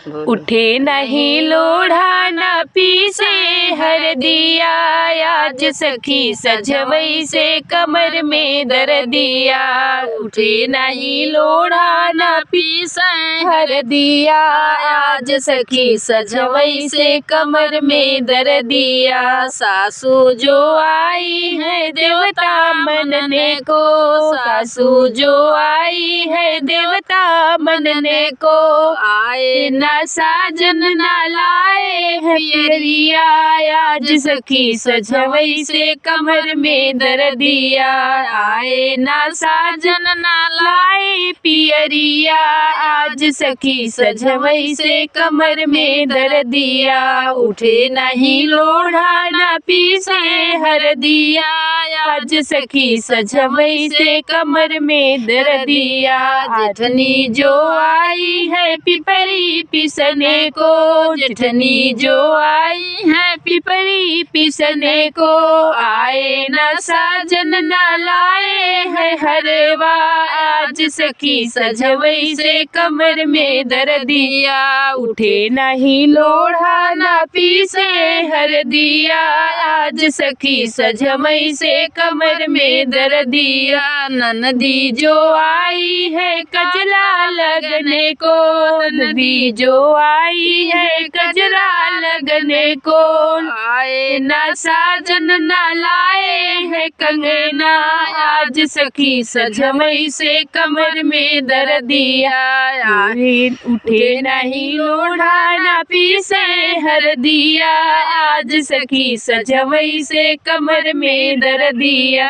उठे नहीं लोढ़ा न पीसे हरदिया, आज सखी सजवई से कमर में दर्दिया। उठे नहीं लोढ़ा न पीसे हरदिया, आज सखी सजवई से कमर में दर्दिया। सासू जो आई है देवता मनने को, सासू जो आई है देवता मनने को। आए न साजन न लाए है पियरिया, आज सखी सजवई से कमर में दर्दिया। आए न साजन न लाए पियरिया, आज सखी सजवई से कमर में दर्दिया। उठे नहीं लोढ़ा न पीसे हरदिया, आज सखी सजवई से कमर में दर्दिया। जेठनी जो आई है पिपरी पिसने को, जेठनी जो आई है पिपरी पिसने को। आए न साजन न लाए है हरवा, आज सखी सजवई से कमर में दर्दिया। उठे नहीं लोढ़ा न पीसे हरदिया, आज सखी सजवई से कमर में दर्दिया। ननदी जो आई है कजरा लगने को, ननदी जो आई है कजरा लगने को। आए न साजन न लाए है कंगना, आज सखी सजवई से कमर में दर्दिया। उठे नहीं लोढ़ा न पीसे हरदिया, आज सखी सजवई से कमर में दर्दिया।